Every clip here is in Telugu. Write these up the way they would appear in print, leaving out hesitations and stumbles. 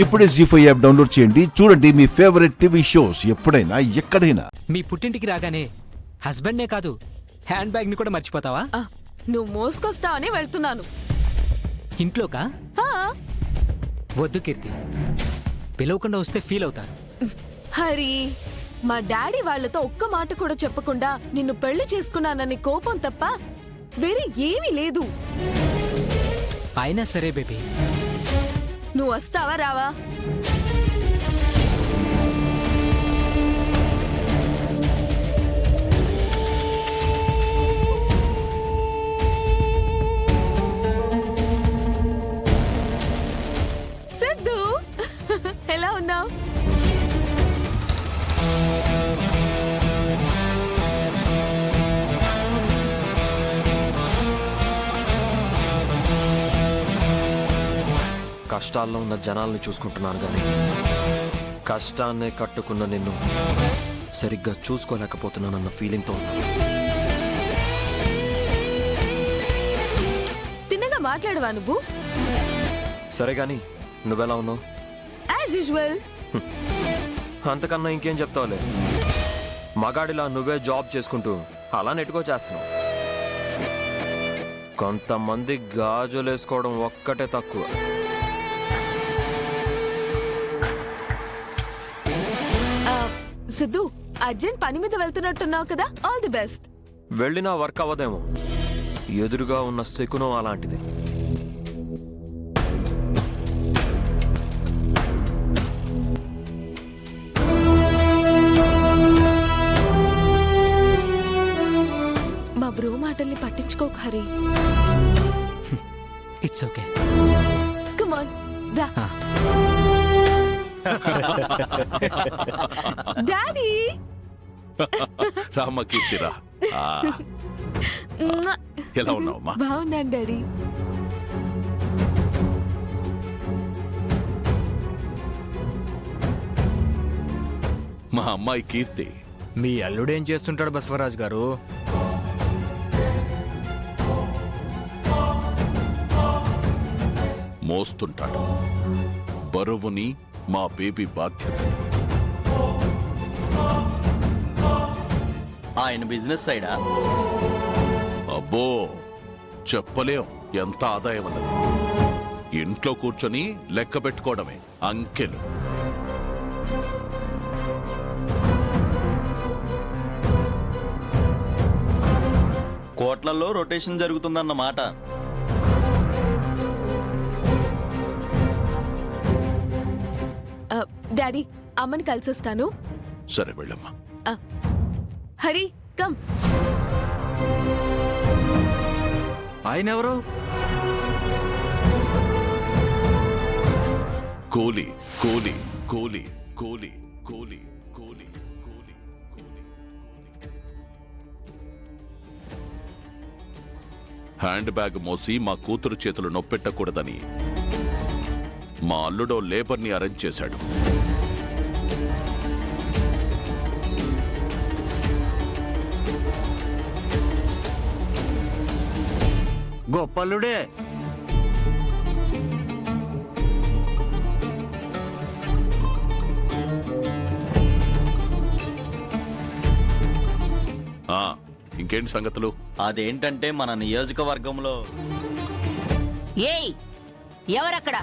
ఇప్పుడే జీ5 యాప్ డౌన్లోడ్ చేయండి. చూడండి మీ ఫేవరెట్ టీవీ షోస్ ఎప్పుడైనా ఎక్కడైనా. మీ పుట్టింటికి రాగానే హస్బెండ్నే కాదు హ్యాండ్ బ్యాగ్ ని కూడా మర్చిపోతావా? నువ్వు మోసుకొస్తావని వెళ్తున్నాను. ఇంట్లోకా? వద్దు కీర్తి, పిలవకుండా వస్తే ఫీల్ అవుతారు. హరి, మా డాడీ వాళ్ళతో ఒక్క మాట కూడా చెప్పకుండా నిన్ను పెళ్లి చేసుకున్నానని కోపం తప్ప వేరే ఏమీ లేదు. అయినా సరే బేబీ, నువ్వు వస్తావా రావా? సిద్ధు, ఎలా ఉన్నావు? కష్టాల్లో ఉన్న జనాల్ని చూసుకుంటున్నాను కానీ కష్టాన్నే కట్టుకున్న నిన్ను సరిగ్గా చూసుకోలేకపోతున్నానన్న ఫీలింగ్తో ఉన్నాను. తిన్నగా మాట్లాడవా నువ్వు? సరే కానీ నువ్వెలా ఉన్నావు? As usual. అంతకన్నా ఇంకేం చెప్తావులే. మగాడిలా నువ్వే జాబ్ చేసుకుంటూ అలా నెట్టుకో చేస్తున్నావు. కొంతమంది గాజులేసుకోవడం ఒక్కటే తక్కువ. సిద్ధు, అర్జెంట్ పని మీద వెళ్తున్నట్టున్నావు కదా, ఆల్ ది బెస్ట్. వెళ్ళినా వర్క్ అవ్వదేమో, ఎదురుగా ఉన్న శకునం అలాంటిది. మా బ్రో మాటల్ని పట్టించుకోకు Hari. It's okay. Come on, రా. డాడీ, రామ కీర్తిరా, ఎలా ఉన్నావమ్మా? బాగున్నాను డాడీ. మా అమ్మాయి కీర్తి. మీ అల్లుడేం చేస్తుంటాడు బసవరాజు గారు? మోస్తుంటాడు బరువుని, మా బేబీ బాధ్యతని. ఆయన బిజినెస్ సైడా? అబ్బో, చెప్పలేం ఎంత ఆదాయం అన్నది. ఇంట్లో కూర్చొని లెక్క పెట్టుకోవడమే అంకెలు. కోట్లలో రొటేషన్ జరుగుతుందన్నమాట. డాడీ, అమ్మని కలిసొస్తాను. సరే వెళ్ళమ్మా. హరి, కమ్. ఆయన ఎవరు? కూలి కూలి కూలి కూలి కూలి కూలి కూలి కూలి. హ్యాండ్ బ్యాగ్ మోసి మా కూతురు చేతులు నొప్పెట్టకూడదని మా అల్లుడో లేబర్ని అరేంజ్ చేశాడు. గొప్పల్లుడే. ఇంకేంటి సంగతులు? అదేంటంటే మన నియోజకవర్గంలో ఏయ్, ఎవరక్కడ?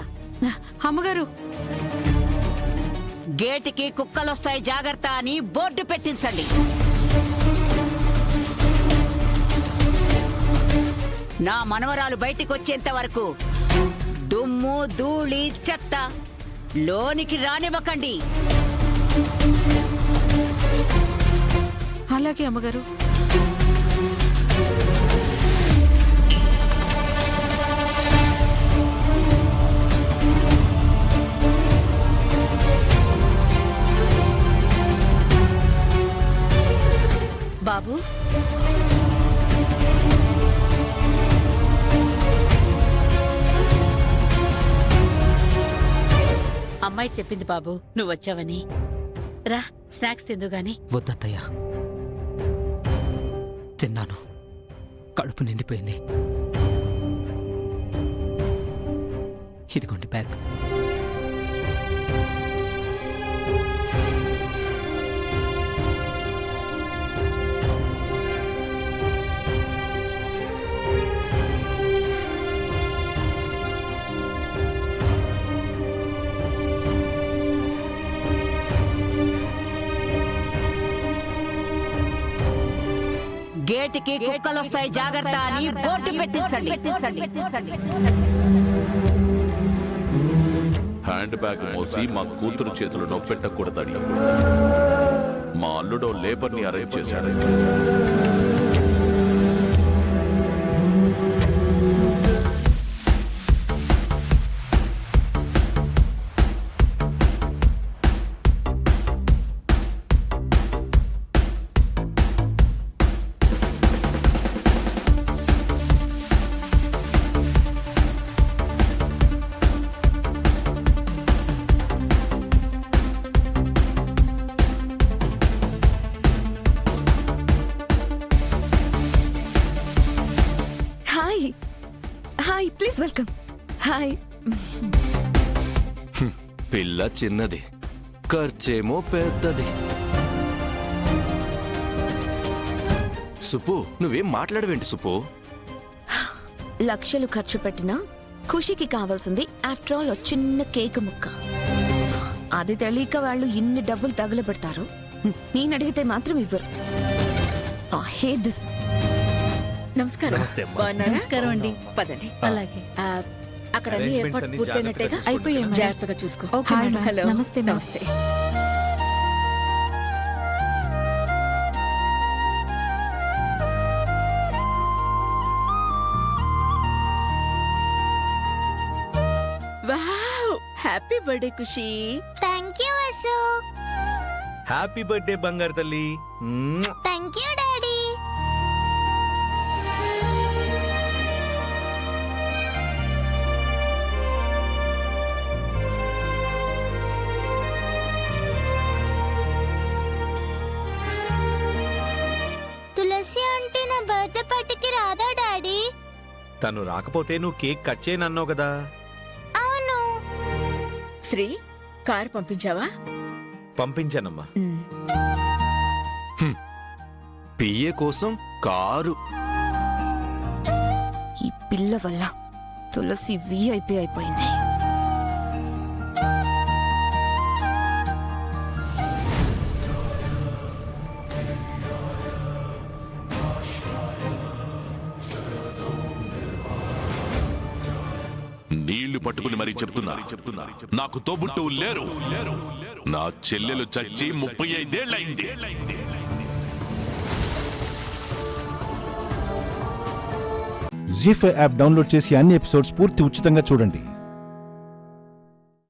అమ్మగారు, గేటుకి కుక్కలొస్తాయి జాగ్రత్త అని బోర్డు పెట్టించండి. నా మనవరాలు బయటికి వచ్చేంత వరకు దుమ్ము ధూళి చెత్త లోనికి రానివ్వకండి. అలాగే అమ్మగారు. బాబు, అమ్మాయి చెప్పింది బాబు నువ్వు వచ్చావని. రా, స్నాక్స్ తిందు గాని. వద్దత్తయ్యా, తిన్నాను, కడుపు నిండిపోయింది. ఇదిగోండి బ్యాగ్. గేటుకి కుక్కలు వస్తాయి జాగ్రత్త అని బోర్డు పెట్టించండి. హ్యాండ్ బ్యాగ్ మోసి మా కూతురు చేతులు నొప్పెట్టకూడదని మా అల్లుడో లేబర్ని అరేంజ్ చేశాడు. Hi hi please welcome. Hi. పిల్ల చిన్నది, ఖర్చేమో పెద్దది. సుపు, నువ్వేం మాట్లాడవేంటి సుపు? లక్షలు ఖర్చు పెట్టినా ఖుషికి కావాల్సింది ఆఫ్టర్ ఆల్ చిన్న కేక్ ముక్క. అది తెలియక వాళ్ళు ఇన్ని డబ్బులు తగులబెడతారు. నేను అడిగితే మాత్రం ఇవ్వరు. I hate this. నమస్కారం. నమస్కారం అండి. పదండి. అలాగే అక్కడ అన్ని ఏర్పాటు పూర్తయినట్టేగా? అయిపోయాయి. జాగ్రత్తగా చూసుకో. Okay madam. హలో. నమస్తే. నమస్తే. Wow, happy birthday Khushi. Thank you Ashu. Happy birthday బంగారు తల్లి. Thank you daddy. తులసి అంటే నా బర్త్డే పార్టీకి రాదా డాడీ? తను రాకపోతే నువ్వు కేక్ కట్ చేయనన్నావు కదా. అవును. శ్రీ, కారు పంపించావా? పంపించానమ్మా. పిఏ కోసం కారు. ఈ పిల్ల వల్ల తులసి VIP అయిపోయింది. నీళ్లు పట్టుకుని మరీ చెప్తున్నా, నాకు తోబుట్టువు లేరు. నా చెల్లెలు చచ్చి 35 ఏళ్లయింది. జీ5 యాప్ డౌన్లోడ్ చేసి అన్ని ఎపిసోడ్స్ పూర్తి ఉచితంగా చూడండి.